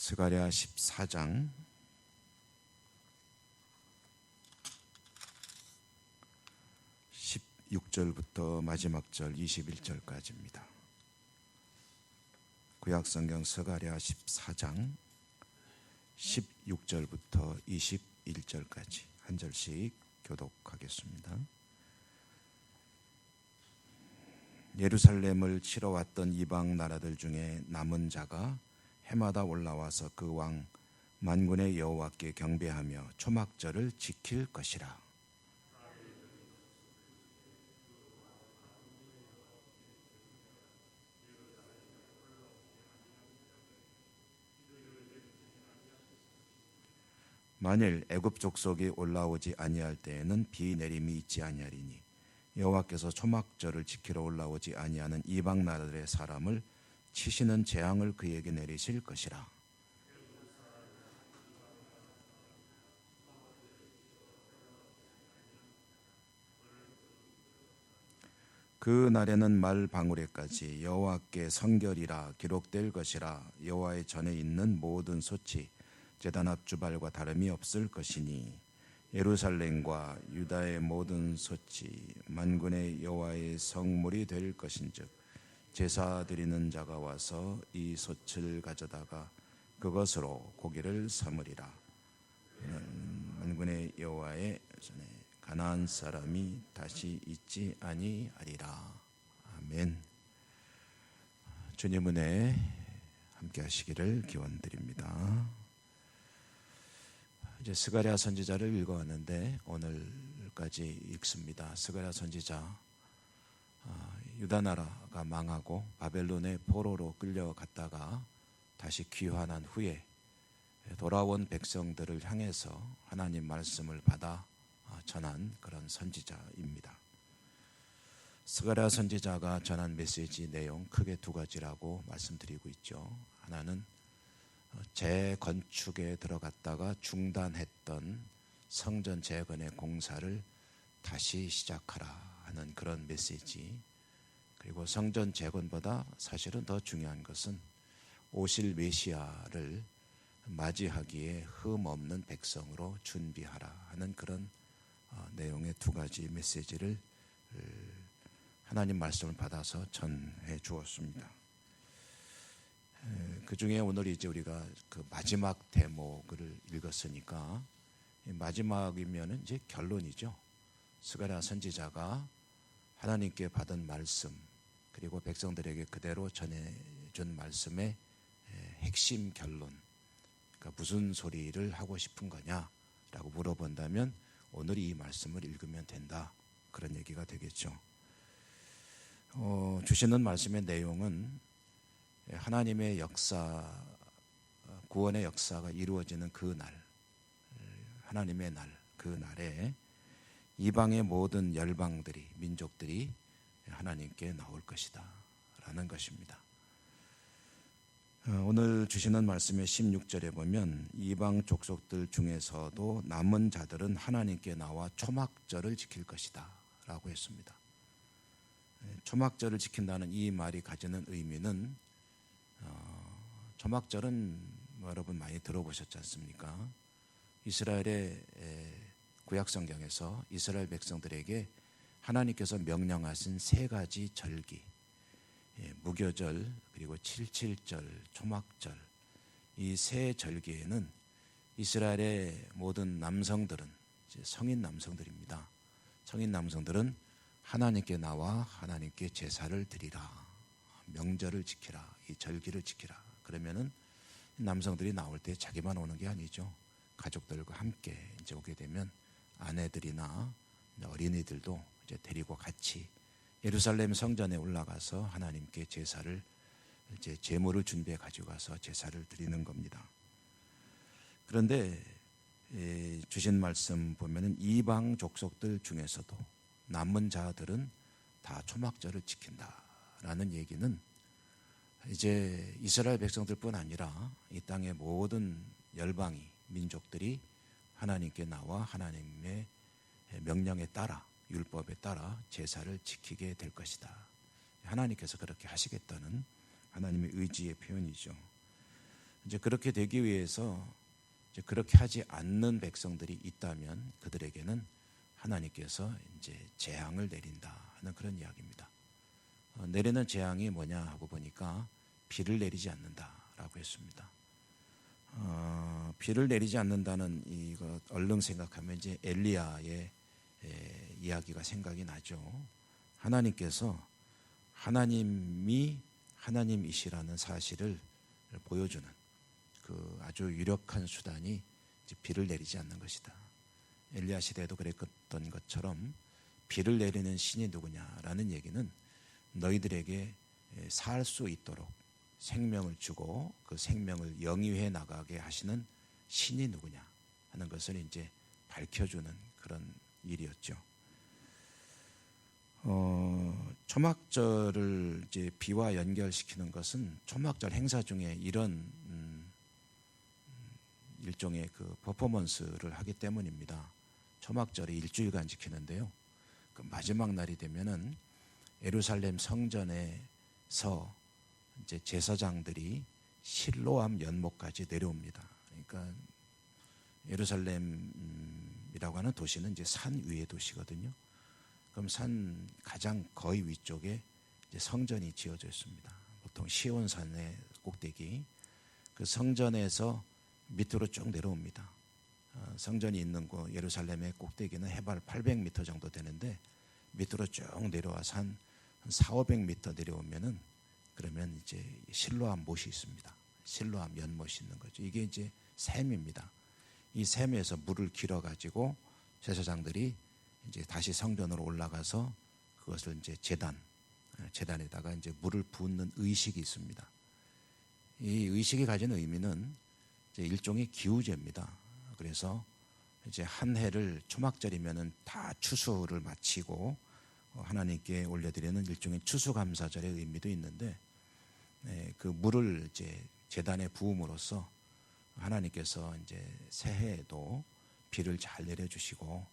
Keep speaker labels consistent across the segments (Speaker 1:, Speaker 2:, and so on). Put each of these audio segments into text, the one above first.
Speaker 1: 스가랴 14장 16절부터 마지막 절 21절까지입니다. 구약성경 스가랴 14장 16절부터 21절까지 한 절씩 교독하겠습니다. 예루살렘을 치러 왔던 이방 나라들 중에 남은 자가 해마다 올라와서 그 왕 만군의 여호와께 경배하며 초막절을 지킬 것이라. 만일 애굽 족속이 올라오지 아니할 때에는 비 내림이 있지 아니하리니 여호와께서 초막절을 지키러 올라오지 아니하는 이방 나라들의 사람을 치시는 재앙을 그에게 내리실 것이라. 그 날에는 말 방울에까지 여호와께 성결이라 기록될 것이라. 여호와의 전에 있는 모든 소치 제단 앞 주발과 다름이 없을 것이니 예루살렘과 유다의 모든 소치 만군의 여호와의 성물이 될 것인즉 제사 드리는 자가 와서 이 솥을 가져다가 그것으로 고기를 삼으리라. 만군의 여호와의 전에 가나안 사람이 다시 있지 아니하리라. 아멘. 주님 은혜 함께 하시기를 기원드립니다. 이제 스가랴 선지자를 읽어왔는데 오늘까지 읽습니다. 스가랴 선지자 유다 나라가 망하고 바벨론의 포로로 끌려갔다가 다시 귀환한 후에 돌아온 백성들을 향해서 하나님 말씀을 받아 전한 그런 선지자입니다. 스가랴 선지자가 전한 메시지 내용 크게 두 가지라고 말씀드리고 있죠. 하나는 재건축에 들어갔다가 중단했던 성전 재건의 공사를 다시 시작하라 하는 그런 메시지, 그리고 성전 재건보다 사실은 더 중요한 것은 오실 메시아를 맞이하기에 흠없는 백성으로 준비하라 하는 그런 내용의 두 가지 메시지를 하나님 말씀을 받아서 전해 주었습니다. 그 중에 오늘 이제 우리가 그 마지막 대목을 읽었으니까 마지막이면 이제 결론이죠. 스가랴 선지자가 하나님께 받은 말씀 그리고 백성들에게 그대로 전해준 말씀의 핵심 결론, 그러니까 무슨 소리를 하고 싶은 거냐라고 물어본다면 오늘 이 말씀을 읽으면 된다, 그런 얘기가 되겠죠. 주시는 말씀의 내용은 하나님의 역사, 구원의 역사가 이루어지는 그 날, 하나님의 날, 그 날에 이방의 모든 열방들이, 민족들이 하나님께 나올 것이다 라는 것입니다. 오늘 주시는 말씀의 16절에 보면 이방 족속들 중에서도 남은 자들은 하나님께 나와 초막절을 지킬 것이다 라고 했습니다. 초막절을 지킨다는 이 말이 가지는 의미는, 초막절은 여러분 많이 들어보셨지 않습니까? 이스라엘의 구약성경에서 이스라엘 백성들에게 하나님께서 명령하신 세 가지 절기, 무교절 그리고 칠칠절, 초막절, 이 세 절기에는 이스라엘의 모든 남성들은, 성인 남성들입니다. 성인 남성들은 하나님께 나와 하나님께 제사를 드리라, 명절을 지키라, 이 절기를 지키라. 그러면은 남성들이 나올 때 자기만 오는 게 아니죠. 가족들과 함께 이제 오게 되면 아내들이나 어린이들도 이제 데리고 같이 예루살렘 성전에 올라가서 하나님께 제사를, 이제 제물을 준비해 가지고 가서 제사를 드리는 겁니다. 그런데 주신 말씀 보면은 이방 족속들 중에서도 남은 자들은 다 초막절을 지킨다라는 얘기는 이제 이스라엘 백성들뿐 아니라 이 땅의 모든 열방이, 민족들이 하나님께 나와 하나님의 명령에 따라, 율법에 따라 제사를 지키게 될 것이다. 하나님께서 그렇게 하시겠다는 하나님의 의지의 표현이죠. 이제 그렇게 되기 위해서 이제 그렇게 하지 않는 백성들이 있다면 그들에게는 하나님께서 이제 재앙을 내린다 하는 그런 이야기입니다. 내리는 재앙이 뭐냐 하고 보니까 비를 내리지 않는다라고 했습니다. 비를 내리지 않는다는 이거 얼른 생각하면 이제 엘리야의 이야기가 생각이 나죠. 하나님께서 하나님이 하나님이시라는 사실을 보여주는 그 아주 유력한 수단이 이제 비를 내리지 않는 것이다. 엘리야 시대에도 그랬던 것처럼 비를 내리는 신이 누구냐라는 얘기는 너희들에게 살 수 있도록 생명을 주고 그 생명을 영위해 나가게 하시는 신이 누구냐 하는 것을 이제 밝혀주는 그런 일이었죠. 초막절을 이제 비와 연결시키는 것은 초막절 행사 중에 이런 일종의 그 퍼포먼스를 하기 때문입니다. 초막절이 일주일간 지키는데요. 그 마지막 날이 되면은 예루살렘 성전에서 이제 제사장들이 실로암 연못까지 내려옵니다. 그러니까 예루살렘이라고 하는 도시는 이제 산 위의 도시거든요. 그럼 산 가장 거의 위쪽에 이제 성전이 지어져 있습니다. 보통 시온산의 꼭대기, 그 성전에서 밑으로 쭉 내려옵니다. 성전이 있는 곳 예루살렘의 꼭대기는 해발 800m 정도 되는데 밑으로 쭉 내려와서 한 400~500m 내려오면은 그러면 이제 실로암 못이 있습니다. 실로암 연못이 있는 거죠. 이게 이제 샘입니다. 이 샘에서 물을 길어 가지고 제사장들이 이제 다시 성전으로 올라가서 그것을 이제 재단에다가 이제 물을 붓는 의식이 있습니다. 이 의식이 가진 의미는 이제 일종의 기우제입니다. 그래서 이제 한 해를 초막절이면은 다 추수를 마치고 하나님께 올려드리는 일종의 추수감사절의 의미도 있는데, 그 물을 이제 제단에 부음으로써 하나님께서 이제 새해에도 비를 잘 내려주시고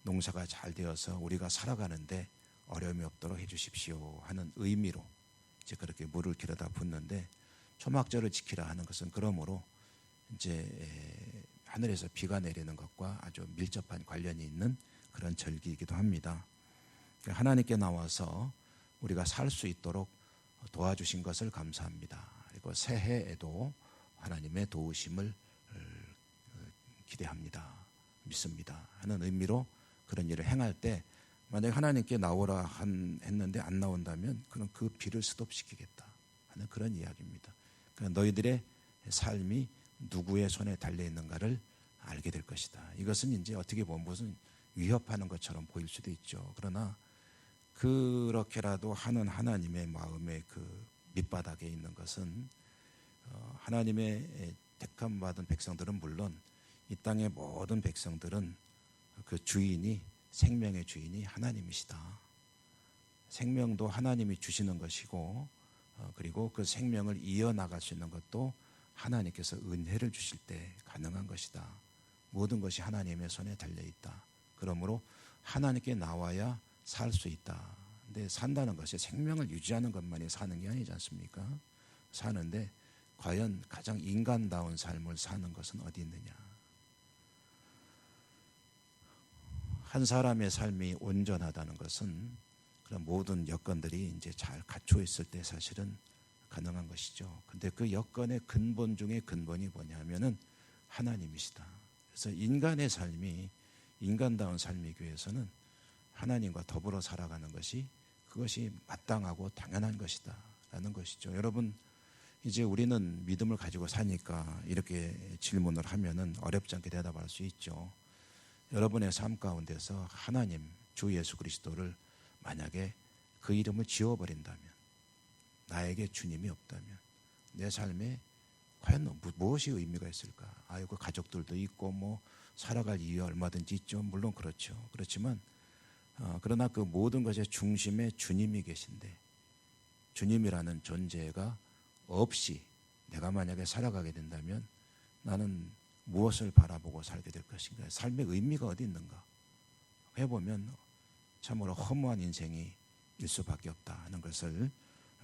Speaker 1: 농사가 잘 되어서 우리가 살아가는데 어려움이 없도록 해주십시오 하는 의미로 이제 그렇게 물을 길어다 붓는데, 초막절을 지키라 하는 것은 그러므로 이제 하늘에서 비가 내리는 것과 아주 밀접한 관련이 있는 그런 절기이기도 합니다. 하나님께 나와서 우리가 살 수 있도록 도와주신 것을 감사합니다. 그리고 새해에도 하나님의 도우심을 기대합니다. 믿습니다 하는 의미로 그런 일을 행할 때, 만약 하나님께 나오라 했는데 안 나온다면 그럼 그 비를 스톱시키겠다 하는 그런 이야기입니다. 그러니까 너희들의 삶이 누구의 손에 달려 있는가를 알게 될 것이다. 이것은 이제 어떻게 보면 무슨 위협하는 것처럼 보일 수도 있죠. 그러나 그렇게라도 하는 하나님의 마음의 그 밑바닥에 있는 것은 하나님의 택함 받은 백성들은 물론 이 땅의 모든 백성들은 그 주인이, 생명의 주인이 하나님이시다. 생명도 하나님이 주시는 것이고, 그리고 그 생명을 이어나갈 수 있는 것도 하나님께서 은혜를 주실 때 가능한 것이다. 모든 것이 하나님의 손에 달려있다. 그러므로 하나님께 나와야 살 수 있다. 근데 산다는 것이 생명을 유지하는 것만이 사는 게 아니지 않습니까? 사는데 과연 가장 인간다운 삶을 사는 것은 어디 있느냐? 한 사람의 삶이 온전하다는 것은 그런 모든 여건들이 이제 잘 갖춰 있을 때 사실은 가능한 것이죠. 근데 그 여건의 근본 중에 근본이 뭐냐면은 하나님이시다. 그래서 인간의 삶이 인간다운 삶이기 위해서는 하나님과 더불어 살아가는 것이, 그것이 마땅하고 당연한 것이다 라는 것이죠. 여러분, 이제 우리는 믿음을 가지고 사니까 이렇게 질문을 하면은 어렵지 않게 대답할 수 있죠. 여러분의 삶 가운데서 하나님, 주 예수 그리스도를 만약에 그 이름을 지워버린다면, 나에게 주님이 없다면 내 삶에 과연 무엇이 의미가 있을까? 아이고, 가족들도 있고 뭐 살아갈 이유 얼마든지 있죠. 물론 그렇죠. 그렇지만 그러나 그 모든 것의 중심에 주님이 계신데, 주님이라는 존재가 없이 내가 만약에 살아가게 된다면 나는 무엇을 바라보고 살게 될 것인가? 삶의 의미가 어디 있는가? 해보면 참으로 허무한 인생이 일 수밖에 없다 하는 것을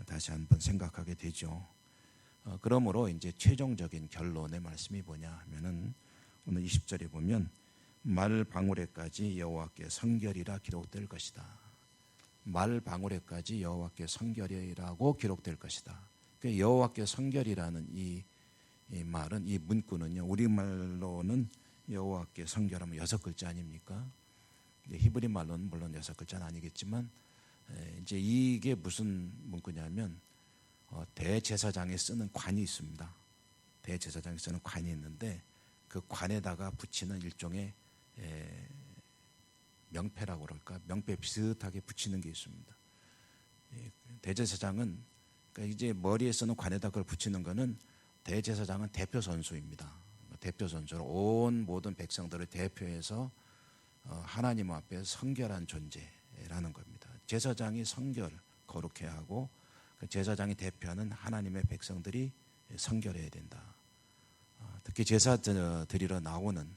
Speaker 1: 다시 한번 생각하게 되죠. 그러므로 이제 최종적인 결론의 말씀이 뭐냐 하면은 오늘 20절에 보면 말 방울에까지 여호와께 성결이라 기록될 것이다. 말 방울에까지 여호와께 성결이라고 기록될 것이다. 그 여호와께 성결이라는 이 말은, 이 문구는요, 우리말로는 여호와께 성결하면 6글자 아닙니까? 히브리 말로는 물론 6글자는 아니겠지만 이제 이게 무슨 문구냐면 대제사장이 쓰는 관이 있습니다. 대제사장이 쓰는 관이 있는데 그 관에다가 붙이는 일종의 명패라고 그럴까? 명패 비슷하게 붙이는 게 있습니다. 대제사장은, 그러니까 이제 머리에 쓰는 관에다 그걸 붙이는 거는 대제사장은 대표 선수입니다. 대표 선수로 온 모든 백성들을 대표해서 하나님 앞에 성결한 존재라는 겁니다. 제사장이 성결, 거룩해야 하고 그 제사장이 대표하는 하나님의 백성들이 성결해야 된다. 특히 제사 드리러 나오는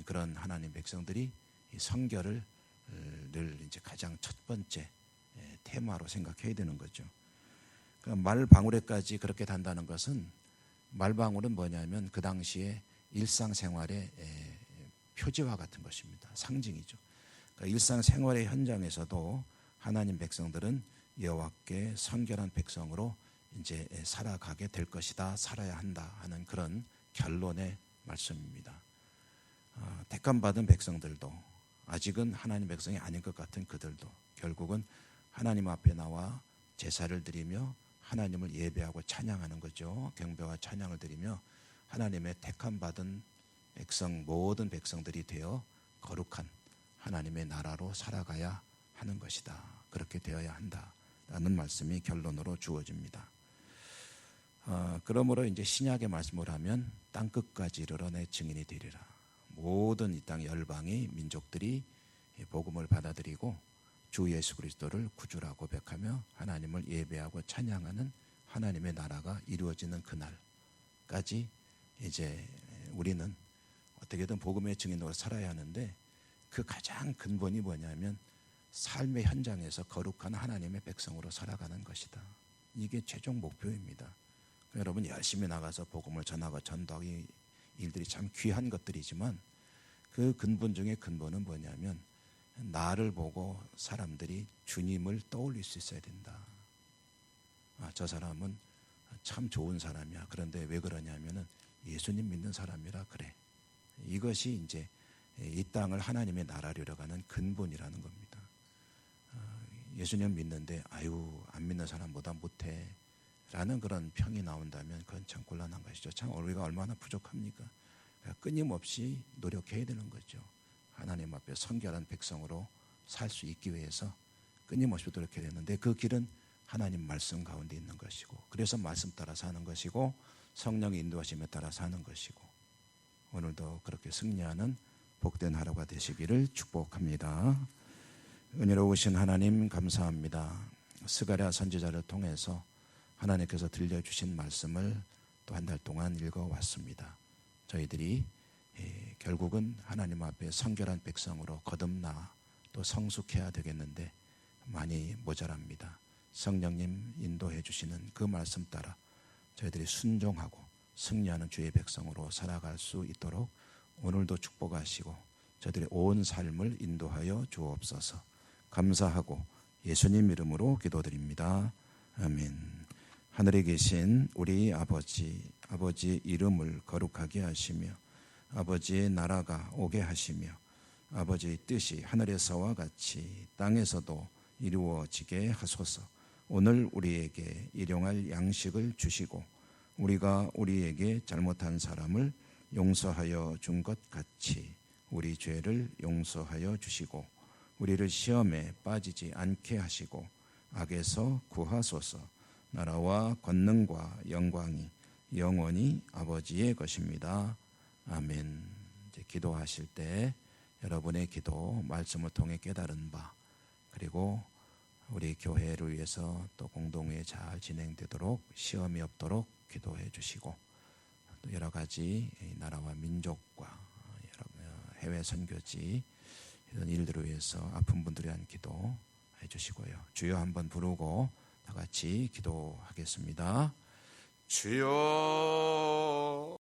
Speaker 1: 그런 하나님 백성들이 성결을 늘 이제 가장 첫 번째 테마로 생각해야 되는 거죠. 그러니까 말방울에까지 그렇게 단다는 것은, 말방울은 뭐냐면 그 당시에 일상생활의 표지와 같은 것입니다. 상징이죠. 그러니까 일상생활의 현장에서도 하나님 백성들은 여호와께 성결한 백성으로 이제 살아가게 될 것이다, 살아야 한다 하는 그런 결론의 말씀입니다. 택함받은 백성들도, 아직은 하나님 백성이 아닌 것 같은 그들도 결국은 하나님 앞에 나와 제사를 드리며 하나님을 예배하고 찬양하는 거죠. 경배와 찬양을 드리며 하나님의 택함받은 백성, 모든 백성들이 되어 거룩한 하나님의 나라로 살아가야 하는 것이다. 그렇게 되어야 한다라는 말씀이 결론으로 주어집니다. 그러므로 이제 신약의 말씀을 하면 땅끝까지 이르러 내 증인이 되리라. 모든 이 땅 열방의 민족들이 복음을 받아들이고 주 예수 그리스도를 구주라 고백하며 하나님을 예배하고 찬양하는 하나님의 나라가 이루어지는 그날까지 이제 우리는 어떻게든 복음의 증인으로 살아야 하는데, 그 가장 근본이 뭐냐면 삶의 현장에서 거룩한 하나님의 백성으로 살아가는 것이다. 이게 최종 목표입니다. 여러분 열심히 나가서 복음을 전하고 전도하기 일들이 참 귀한 것들이지만 그 근본 중에 근본은 뭐냐면 나를 보고 사람들이 주님을 떠올릴 수 있어야 된다. 저 사람은 참 좋은 사람이야. 그런데 왜 그러냐면은 예수님 믿는 사람이라 그래. 이것이 이제 이 땅을 하나님의 나라로 이뤄가는 근본이라는 겁니다. 예수님 믿는데 아유 안 믿는 사람보다 못해 라는 그런 평이 나온다면 그건 참 곤란한 것이죠. 참 우리가 얼마나 부족합니까? 끊임없이 노력해야 되는 거죠. 하나님 앞에 성결한 백성으로 살 수 있기 위해서 끊임없이 노력해야 되는데, 그 길은 하나님 말씀 가운데 있는 것이고, 그래서 말씀 따라 사는 것이고 성령의 인도하심에 따라 사는 것이고, 오늘도 그렇게 승리하는 복된 하루가 되시기를 축복합니다. 은혜로우신 하나님 감사합니다. 스가랴 선지자를 통해서 하나님께서 들려주신 말씀을 또 한 달 동안 읽어왔습니다. 저희들이 결국은 하나님 앞에 성결한 백성으로 거듭나 또 성숙해야 되겠는데 많이 모자랍니다. 성령님 인도해 주시는 그 말씀 따라 저희들이 순종하고 승리하는 주의 백성으로 살아갈 수 있도록 오늘도 축복하시고 저희들의 온 삶을 인도하여 주옵소서. 감사하고 예수님 이름으로 기도드립니다. 아멘. 하늘에 계신 우리 아버지의 이름을 거룩하게 하시며 아버지의 나라가 오게 하시며 아버지의 뜻이 하늘에서와 같이 땅에서도 이루어지게 하소서. 오늘 우리에게 일용할 양식을 주시고 우리가 우리에게 잘못한 사람을 용서하여 준 것 같이 우리 죄를 용서하여 주시고 우리를 시험에 빠지지 않게 하시고 악에서 구하소서. 나라와 권능과 영광이 영원히 아버지의 것입니다. 아멘. 이제 기도하실 때 여러분의 기도 말씀을 통해 깨달은 바, 그리고 우리 교회를 위해서 또 공동회 잘 진행되도록 시험이 없도록 기도해 주시고, 또 여러 가지 나라와 민족과 해외 선교지 이런 일들을 위해서 아픈 분들을 위한 기도 해 주시고요. 주여 한번 부르고 다 같이 기도하겠습니다.
Speaker 2: 주여